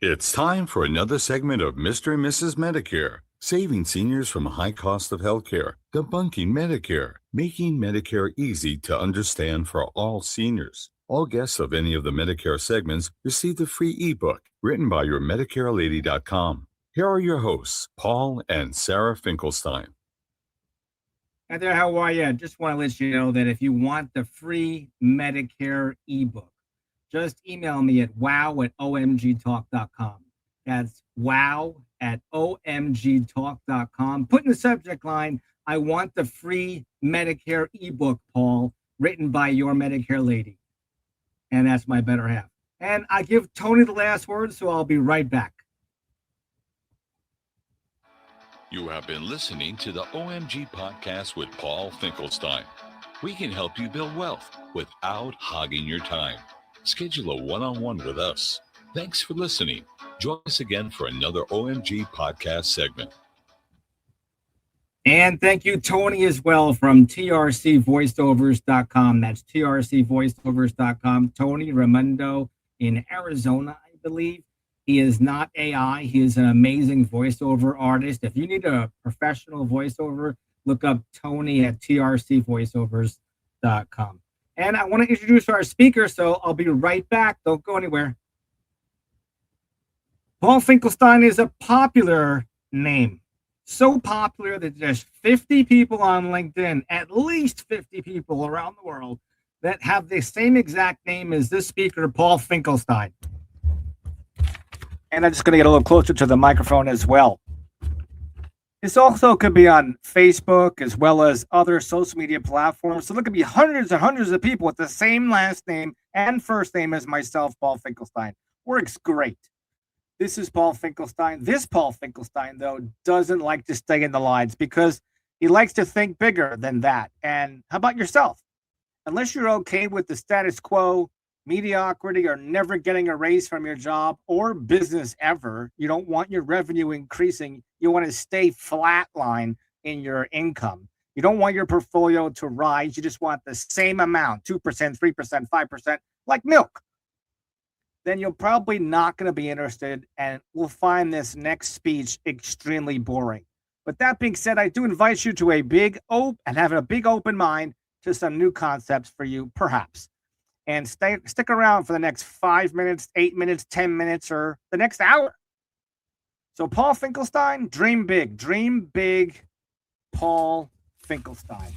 It's time for another segment of Mr. and Mrs. Medicare, saving seniors from a high cost of healthcare, debunking Medicare, making Medicare easy to understand for all seniors. All guests of any of the Medicare segments receive a free ebook written by your MedicareLady.com. Here are your hosts, Paul and Sarah Finkelstein. Hi there, how are you? Just want to let you know that if you want the free Medicare ebook, just email me at wow@omgtalk.com. That's wow@omgtalk.com. Put in the subject line, I want the free Medicare ebook, Paul, written by your Medicare lady. And that's my better half. And I give Tony the last word, so I'll be right back. You have been listening to the OMG Podcast with Paul Finkelstein. We can help you build wealth without hogging your time. Schedule a one-on-one with us. Thanks for listening. Join us again for another OMG Podcast segment. And thank you, Tony, as well from trcvoiceovers.com. That's trcvoiceovers.com. Tony Raimondo in Arizona, I believe. He is not AI. He is an amazing voiceover artist. If you need a professional voiceover, look up Tony at trcvoiceovers.com. And I want to introduce our speaker, so I'll be right back. Don't go anywhere. Paul Finkelstein is a popular name. So popular that there's 50 people on LinkedIn, at least 50 people around the world, that have the same exact name as this speaker, Paul Finkelstein. And I'm just going to get a little closer to the microphone as well. This also could be on Facebook as well as other social media platforms. So there could be hundreds and hundreds of people with the same last name and first name as myself, Paul Finkelstein. Works great. This is Paul Finkelstein. This Paul Finkelstein, though, doesn't like to stay in the lines because he likes to think bigger than that. And how about yourself? Unless you're okay with the status quo, mediocrity, or never getting a raise from your job or business ever, you don't want your revenue increasing. You want to stay flatline in your income. You don't want your portfolio to rise. You just want the same amount, 2%, 3%, 5%, like milk. Then you're probably not going to be interested and will find this next speech extremely boring. But that being said, I do invite you to have a big open mind to some new concepts for you, perhaps. And stick around for the next 5 minutes, 8 minutes, 10 minutes, or the next hour. So Paul Finkelstein, dream big, Paul Finkelstein.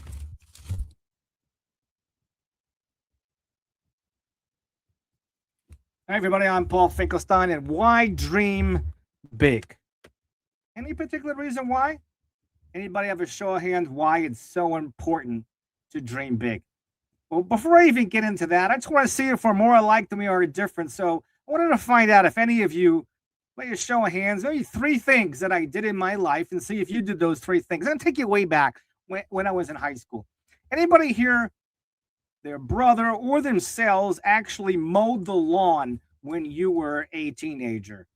Hi, everybody, I'm Paul Finkelstein, and why dream big? Any particular reason why? Anybody have a show of hands why it's so important to dream big? Well, before I even get into that, I just want to see if we're more alike than we are different. So I wanted to find out if any of you, lay a show of hands, maybe 3 things that I did in my life and see if you did those 3 things. I'm going to take you way back when I was in high school. Anybody here, their brother or themselves actually mowed the lawn when you were a teenager?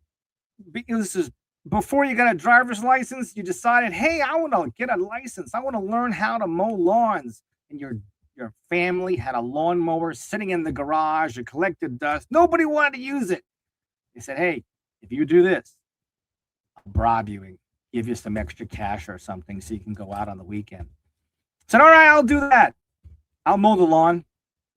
This is before you got a driver's license, you decided, hey, I want to get a license. I want to learn how to mow lawns. And your family had a lawnmower sitting in the garage. It collected dust. Nobody wanted to use it. They said, hey, if you do this, I'll bribe you and give you some extra cash or something so you can go out on the weekend. I said, all right, I'll do that. I'll mow the lawn.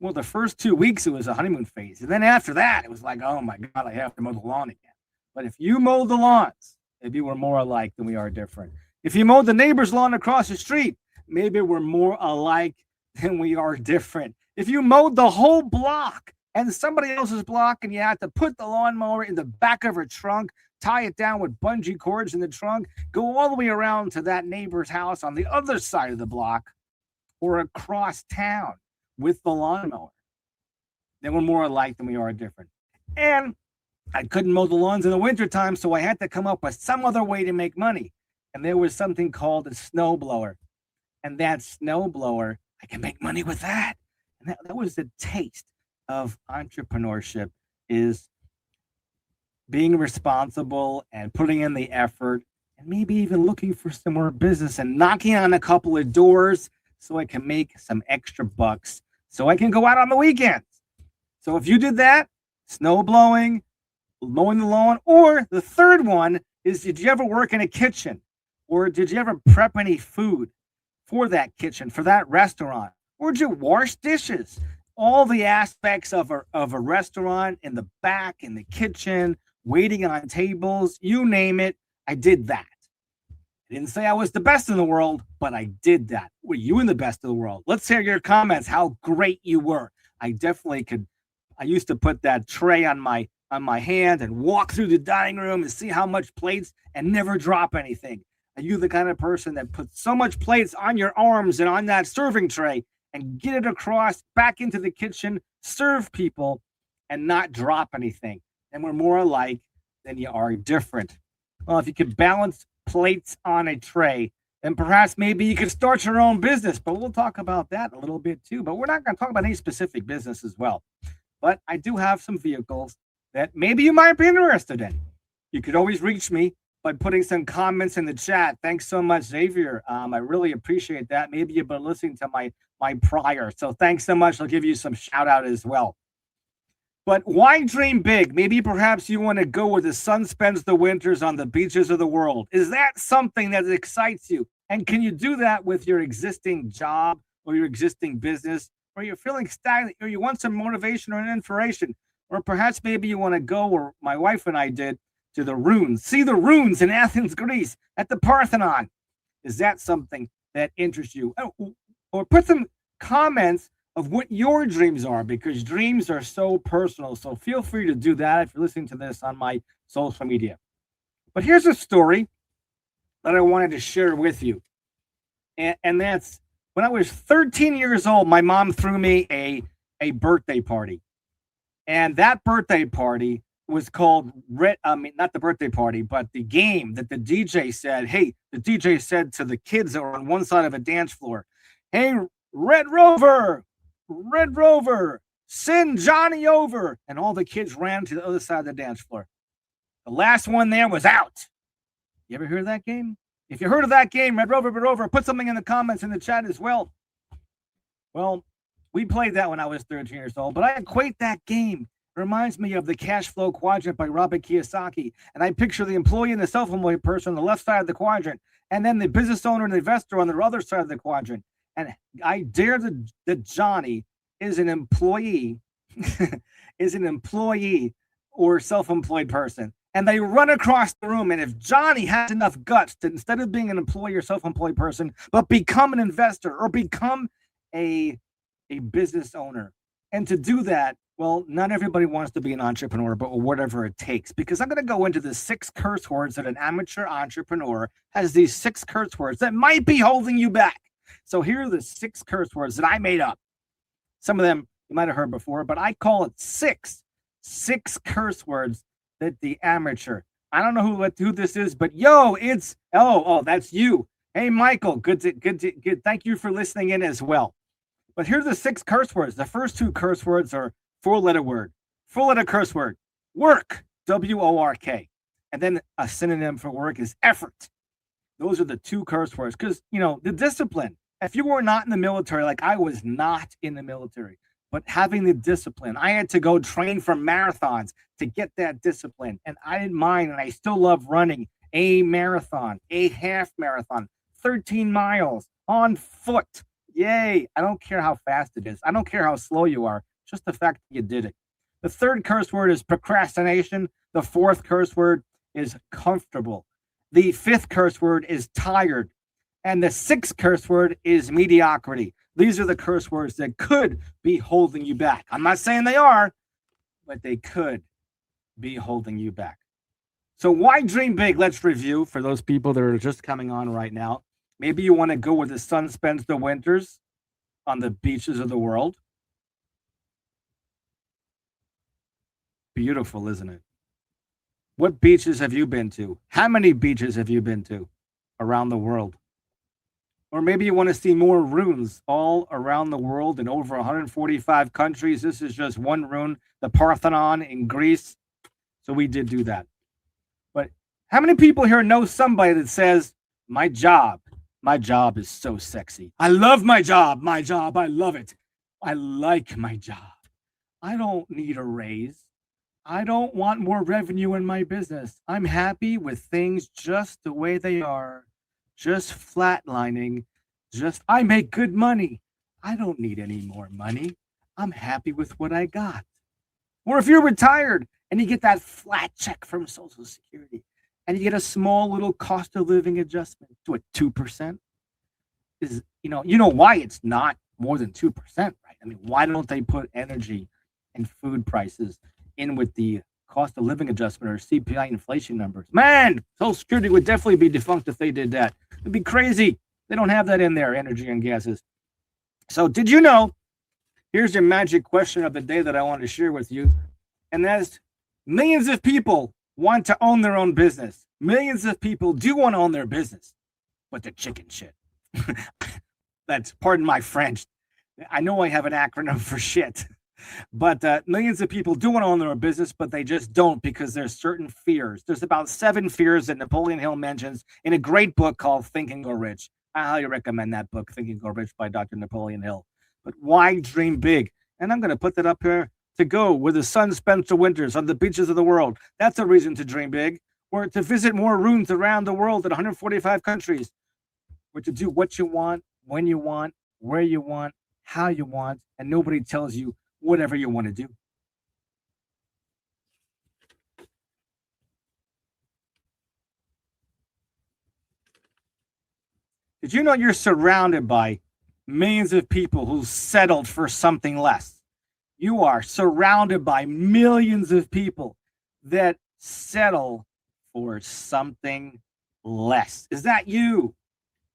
Well, the first 2 weeks, it was a honeymoon phase. And then after that, it was like, oh, my God, I have to mow the lawn again. But if you mowed the lawns, maybe we're more alike than we are different. If you mowed the neighbor's lawn across the street, maybe we're more alike than we are different. If you mowed the whole block and somebody else's block and you had to put the lawnmower in the back of her trunk, tie it down with bungee cords in the trunk, go all the way around to that neighbor's house on the other side of the block or across town with the lawnmower, then we're more alike than we are different. And I couldn't mow the lawns in the wintertime, so I had to come up with some other way to make money. And there was something called a snowblower. And that snowblower, I can make money with that. And that was the taste of entrepreneurship, is being responsible and putting in the effort and maybe even looking for some more business and knocking on a couple of doors so I can make some extra bucks so I can go out on the weekends. So if you did that, snow blowing, mowing the lawn. Or the third one is, did you ever work in a kitchen? Or did you ever prep any food for that kitchen, for that restaurant? Or did you wash dishes? All the aspects of a restaurant, in the back, in the kitchen, waiting on tables, you name it, I did that. I didn't say I was the best in the world, but I did that. Were you in the best of the world? Let's hear your comments, how great you were. I definitely could. I used to put that tray on my hand and walk through the dining room and see how much plates and never drop anything. Are you the kind of person that puts so much plates on your arms and on that serving tray and get it across back into the kitchen, serve people, and not drop anything? And we're more alike than you are different. Well, if you could balance plates on a tray, then perhaps maybe you could start your own business. But we'll talk about that a little bit too. But we're not going to talk about any specific business as well. But I do have some vehicles that maybe you might be interested in. You could always reach me by putting some comments in the chat. Thanks so much, Xavier. I really appreciate that. Maybe you've been listening to my prior. So thanks so much. I'll give you some shout out as well. But why dream big? Maybe perhaps you want to go where the sun spends the winters on the beaches of the world. Is that something that excites you? And can you do that with your existing job or your existing business? Or you're feeling stagnant, or you want some motivation or an inspiration? Or perhaps maybe you want to go where my wife and I did, to the ruins. See the ruins in Athens, Greece, at the Parthenon. Is that something that interests you? Or put some comments of what your dreams are, because dreams are so personal. So feel free to do that if you're listening to this on my social media. But here's a story that I wanted to share with you. And that's when I was 13 years old, my mom threw me a birthday party. And that birthday party was called not the birthday party, but the game that the DJ said, hey, the DJ said to the kids that were on one side of a dance floor, hey, Red Rover, send Johnny over. And all the kids ran to the other side of the dance floor. The last one there was out. You ever heard of that game? If you heard of that game, Red Rover, put something in the comments in the chat as well. Well, we played that when I was 13 years old, but I equate that game. Reminds me of the cash flow quadrant by Robert Kiyosaki. And I picture the employee and the self-employed person on the left side of the quadrant, and then the business owner and the investor on the other side of the quadrant. And I dare that Johnny is an employee, or self-employed person. And they run across the room. And if Johnny has enough guts to, instead of being an employee or self-employed person, but become an investor or become a business owner. And to do that, well, not everybody wants to be an entrepreneur, but whatever it takes. Because I'm going to go into the 6 curse words that an amateur entrepreneur has, these 6 curse words that might be holding you back. So here are the 6 curse words that I made up. Some of them you might have heard before, but I call it 6 curse words that the amateur. I don't know who this is, but yo, it's that's you. Hey, Michael, good. Thank you for listening in as well. But here's the 6 curse words. The first 2 curse words are 4-letter curse word, work, W-O-R-K. And then a synonym for work is effort. Those are the 2 curse words. Because, the discipline, if you were not in the military, like I was not in the military, but having the discipline, I had to go train for marathons to get that discipline. And I didn't mind, and I still love running a marathon, a half marathon, 13 miles on foot. Yay. I don't care how fast it is. I don't care how slow you are. Just the fact that you did it. The 3rd curse word is procrastination. The 4th curse word is comfortable. The 5th curse word is tired. And the 6th curse word is mediocrity. These are the curse words that could be holding you back. I'm not saying they are, but they could be holding you back. So why dream big? Let's review for those people that are just coming on right now. Maybe you want to go where the sun spends the winters on the beaches of the world. Beautiful, isn't it? What beaches have you been to? How many beaches have you been to around the world? Or maybe you want to see more ruins all around the world in over 145 countries. This is just one ruin, the Parthenon in Greece. So we did do that. But how many people here know somebody that says, my job is so sexy. I love my job. I love it. I like my job. I don't need a raise. I don't want more revenue in my business. I'm happy with things just the way they are, just flatlining. I make good money. I don't need any more money. I'm happy with what I got. Or if you're retired and you get that flat check from Social Security and you get a small little cost of living adjustment to a 2%, is you know why it's not more than 2%, right? I mean, why don't they put energy and food prices in with the cost of living adjustment or CPI inflation numbers? Man, Social Security would definitely be defunct if they did that. It'd be crazy. They don't have that in there, energy and gases. So did you know, here's your magic question of the day that I want to share with you, and that's millions of people want to own their own business. Millions of people do want to own their business, but they're chicken shit. That's, pardon my French. I know I have an acronym for shit, but millions of people do want to own their own business, but they just don't because there's certain fears. There's about 7 fears that Napoleon Hill mentions in a great book called Think and Go Rich. I highly recommend that book, Think and Go Rich by Dr. Napoleon Hill. But why dream big? And I'm going to put that up here to go where the sun spends the winters on the beaches of the world. That's a reason to dream big. Or to visit more rooms around the world in 145 countries. Or to do what you want, when you want, where you want, how you want, and nobody tells you whatever you want to do. Did you know you're surrounded by millions of people who settled for something less? You are surrounded by millions of people that settle for something less. Is that you?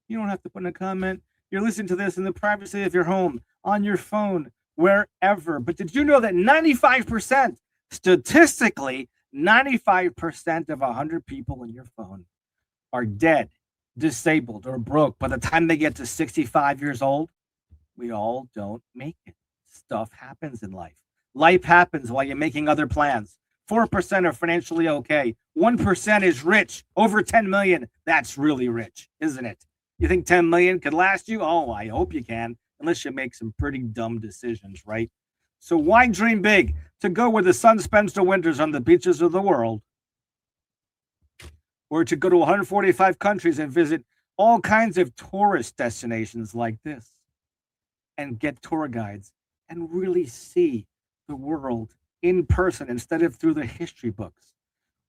You don't have to put in a comment. You're listening to this in the privacy of your home, on your phone, wherever. But did you know that 95%, statistically, 95% of 100 people in your phone are dead, disabled, or broke by the time they get to 65 years old? We all don't make it. Stuff happens in life. Life happens while you're making other plans. 4% are financially okay. 1% is rich. Over 10 million. That's really rich, isn't it? You think 10 million could last you? Oh, I hope you can, unless you make some pretty dumb decisions, right? So why dream big? To go where the sun spends the winters on the beaches of the world, or to go to 145 countries and visit all kinds of tourist destinations like this and get tour guides and really see the world in person instead of through the history books.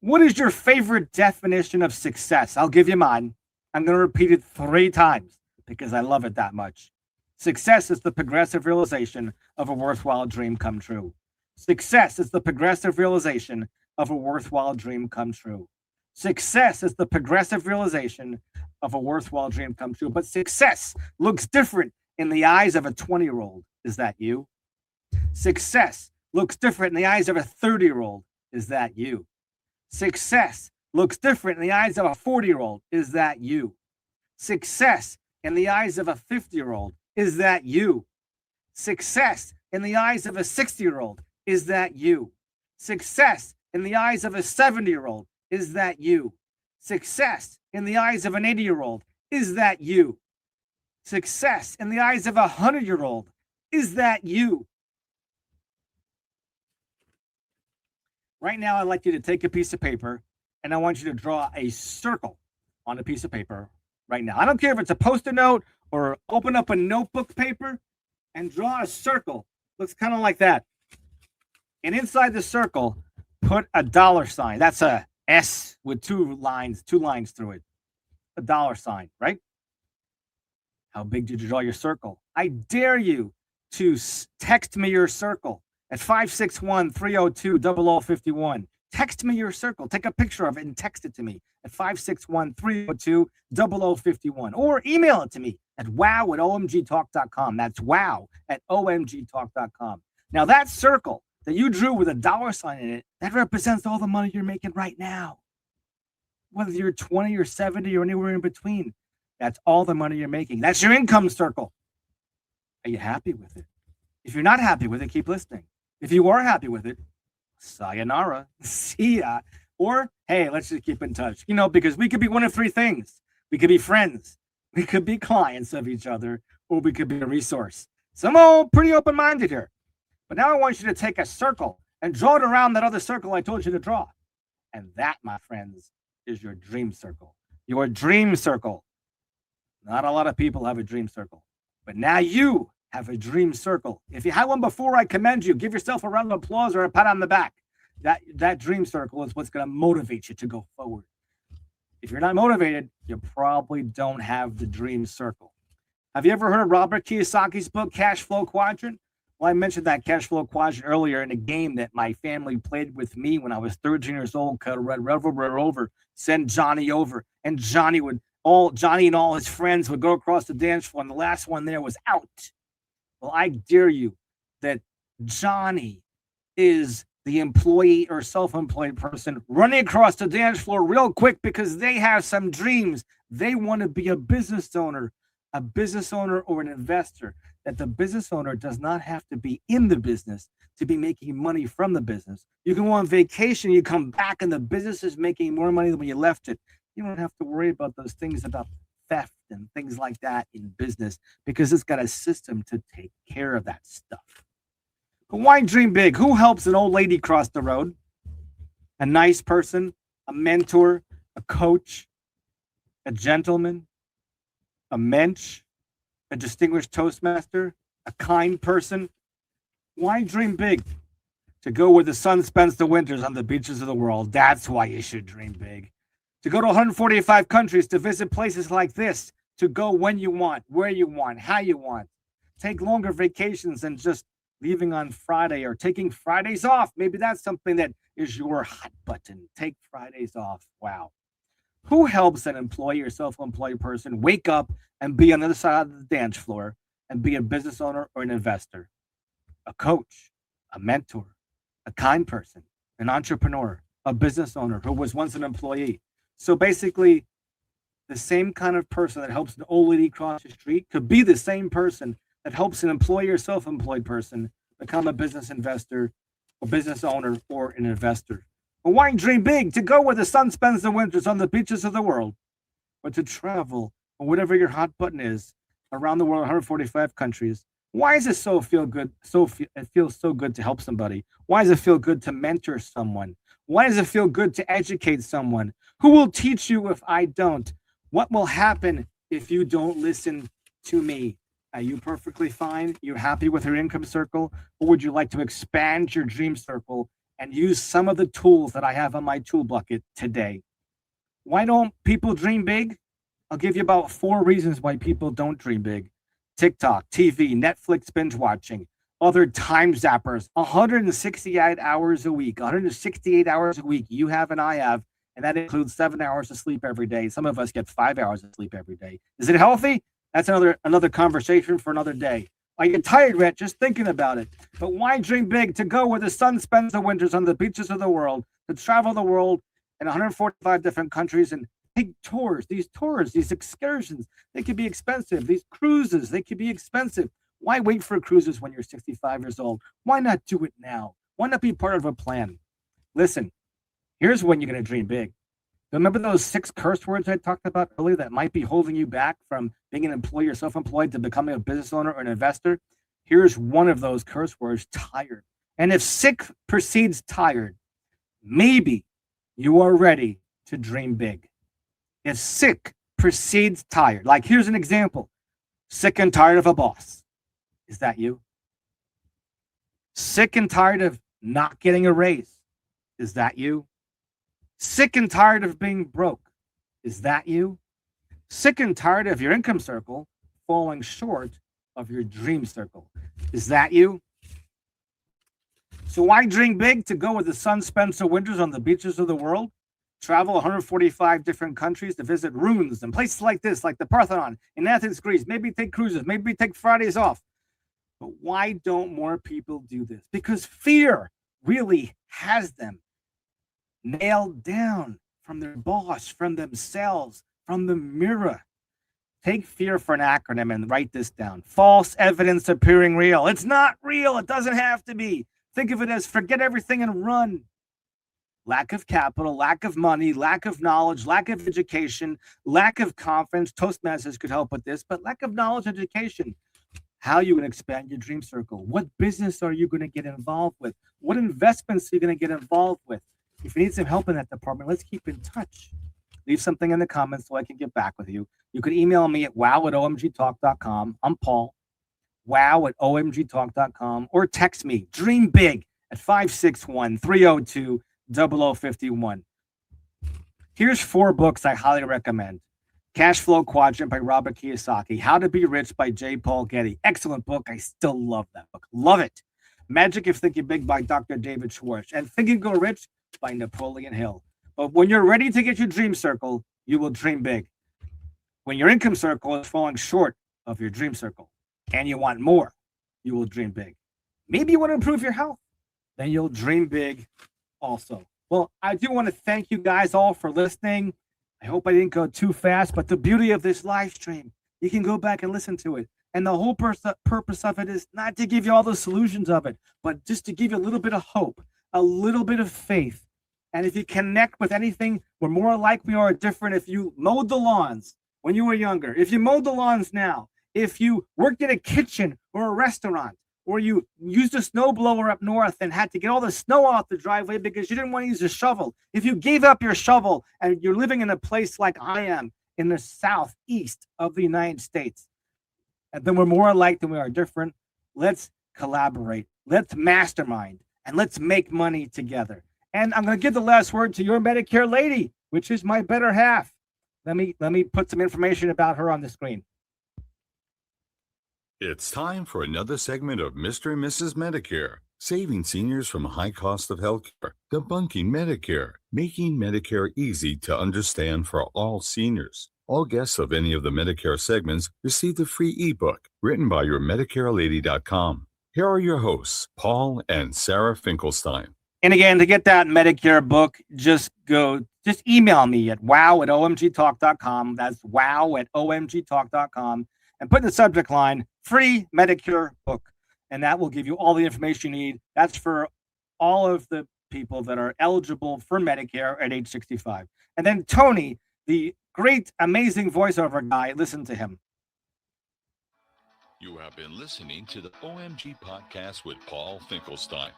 What is your favorite definition of success? I'll give you mine. I'm going to repeat it 3 times because I love it that much. Success is the progressive realization of a worthwhile dream come true. Success is the progressive realization of a worthwhile dream come true. Success is the progressive realization of a worthwhile dream come true. But success looks different in the eyes of a 20-year-old. Is that you? Success looks different in the eyes of a 30-year-old. Is that you? Success looks different in the eyes of a 40-year-old. Is that you? Success in the eyes of a 50-year-old. Is that you? Success in the eyes of a 60-year-old. Is that you? Success in the eyes of a 70-year-old. Is that you? Success in the eyes of an 80-year-old. Is that you? Success in the eyes of a 100-year-old. Is that you? Right now, I'd like you to take a piece of paper and I want you to draw a circle on a piece of paper right now. I don't care if it's a Post-it note or open up a notebook paper and draw a circle. Looks kind of like that. And inside the circle, put a $sign. That's a S with 2 lines through it. A $sign, right? How big did you draw your circle? I dare you to text me your circle at 561-302-0051. Text me your circle. Take a picture of it and text it to me at 561-302-0051. Or email it to me at wow@omgtalk.com. That's wow@omgtalk.com. Now that circle that you drew with a $sign in it, that represents all the money you're making right now. Whether you're 20 or 70 or anywhere in between, that's all the money you're making. That's your income circle. Are you happy with it? If you're not happy with it, keep listening. If you are happy with it, sayonara, see ya. Or, hey, let's just keep in touch. You know, because we could be one of 3 things. We could be friends. We could be clients of each other, or we could be a resource. So I'm all pretty open-minded here. But now I want you to take a circle and draw it around that other circle I told you to draw. And that, my friends, is your dream circle. Your dream circle. Not a lot of people have a dream circle, but now you have a dream circle. If you had one before, I commend you. Give yourself a round of applause or a pat on the back. That dream circle is what's going to motivate you to go forward. If you're not motivated, you probably don't have the dream circle. Have you ever heard of Robert Kiyosaki's book, Cash Flow Quadrant? Well, I mentioned that cash flow quadrant earlier in a game that my family played with me when I was 13 years old, called Red Rover, send Johnny over, and Johnny and all his friends would go across the dance floor, and the last one there was out. Well, I dare you that Johnny is the employee or self-employed person running across the dance floor real quick because they have some dreams. They want to be a business owner or an investor. That the business owner does not have to be in the business to be making money from the business. You can go on vacation, you come back, and the business is making more money than when you left it. You don't have to worry about those things about theft and things like that in business because it's got a system to take care of that stuff. But why dream big? Who helps an old lady cross the road? A nice person, a mentor, a coach, a gentleman, a mensch, a distinguished Toastmaster, a kind person. Why dream big? To go where the sun spends the winters on the beaches of the world. That's why you should dream big. To go to 145 countries, to visit places like this, to go when you want, where you want, how you want. Take longer vacations than just leaving on Friday or taking Fridays off. Maybe that's something that is your hot button. Take Fridays off. Wow. Who helps an employee or self-employed person wake up and be on the other side of the dance floor and be a business owner or an investor? A coach, a mentor, a kind person, an entrepreneur, a business owner who was once an employee. So basically, the same kind of person that helps an old lady cross the street could be the same person that helps an employee or self-employed person become a business investor, a business owner, or an investor. But why dream big? To go where the sun spends the winters on the beaches of the world, or to travel, or whatever your hot button is, around the world, 145 countries. Why does it feel good? It feels so good to help somebody. Why does it feel good to mentor someone? Why does it feel good to educate someone? Who will teach you if I don't? What will happen if you don't listen to me? Are you perfectly fine? You're happy with your income circle? Or would you like to expand your dream circle and use some of the tools that I have on my tool bucket today? Why don't people dream big? I'll give you about 4 reasons why people don't dream big. TikTok, TV, Netflix binge watching, other time zappers, 168 hours a week, 168 hours a week you have and I have, and that includes 7 hours of sleep every day. Some of us get 5 hours of sleep every day. Is it healthy? That's another conversation for another day. I get tired, Rhett, just thinking about it. But why dream big? To go where the sun spends the winters on the beaches of the world, to travel the world in 145 different countries and take tours, these excursions, they could be expensive. These cruises, they could be expensive. Why wait for cruises when you're 65 years old? Why not do it now? Why not be part of a plan? Listen, here's when you're going to dream big. Remember those 6 curse words I talked about earlier that might be holding you back from being an employee or self-employed to becoming a business owner or an investor? Here's one of those curse words, tired. And if sick precedes tired, maybe you are ready to dream big. If sick precedes tired, like here's an example. Sick and tired of a boss. Is that you? Sick and tired of not getting a raise. Is that you? Sick and tired of being broke. Is that you? Sick and tired of your income circle falling short of your dream circle. Is that you? So why dream big? To go where the sun spends the winters on the beaches of the world? Travel 145 different countries to visit ruins and places like this, like the Parthenon in Athens, Greece. Maybe take cruises. Maybe take Fridays off. But why don't more people do this? Because fear really has them nailed down from their boss, from themselves, from the mirror. Take fear for an acronym and write this down. False evidence appearing real. It's not real. It doesn't have to be. Think of it as forget everything and run. Lack of capital, lack of money, lack of knowledge, lack of education, lack of confidence. Toastmasters could help with this, but lack of knowledge, education. how you're going to expand your dream circle. What business are you going to get involved with? What investments are you going to get involved with? If you need some help in that department, let's keep in touch. Leave something in the comments so I can get back with you. You can email me at wow@omgtalk.com. I'm Paul, wow@omgtalk.com, or text me, dream big, at 561-302-0051. Here's 4 books I highly recommend. Cash Flow Quadrant by Robert Kiyosaki. How to Be Rich by J. Paul Getty. Excellent book. I still love that book. Love it. Magic of Thinking Big by Dr. David Schwartz. And Think and Go Rich by Napoleon Hill. But when you're ready to get your dream circle, you will dream big. When your income circle is falling short of your dream circle and you want more, you will dream big. Maybe you want to improve your health, then you'll dream big also. Well, I do want to thank you guys all for listening. I hope I didn't go too fast, but the beauty of this live stream, you can go back and listen to it. And the whole purpose of it is not to give you all the solutions of it, but just to give you a little bit of hope, a little bit of faith. And if you connect with anything, we're more alike, we are different. If you mowed the lawns when you were younger, if you mowed the lawns now, if you worked in a kitchen or a restaurant, or you used a snowblower up north and had to get all the snow off the driveway because you didn't want to use a shovel. If you gave up your shovel and you're living in a place like I am in the southeast of the United States, and then we're more alike than we are different. Let's collaborate. Let's mastermind. And let's make money together. And I'm going to give the last word to your Medicare lady, which is my better half. Let me put some information about her on the screen. It's time for another segment of Mr. and Mrs. Medicare, saving seniors from a high cost of healthcare, debunking Medicare, making Medicare easy to understand for all seniors. All guests of any of the Medicare segments receive the free ebook written by your MedicareLady.com. Here are your hosts, Paul and Sarah Finkelstein. And again, to get that Medicare book, just email me at wow@omgtalk.com. That's wow@omgtalk.com. And put in the subject line, free Medicare book. And that will give you all the information you need. That's for all of the people that are eligible for Medicare at age 65. And then Tony, the great, amazing voiceover guy, listen to him. You have been listening to the OMG Podcast with Paul Finkelstein.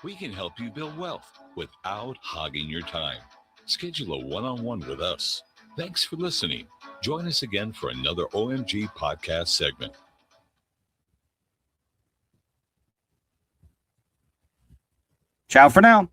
We can help you build wealth without hogging your time. Schedule a one-on-one with us. Thanks for listening. Join us again for another OMG Podcast segment. Ciao for now.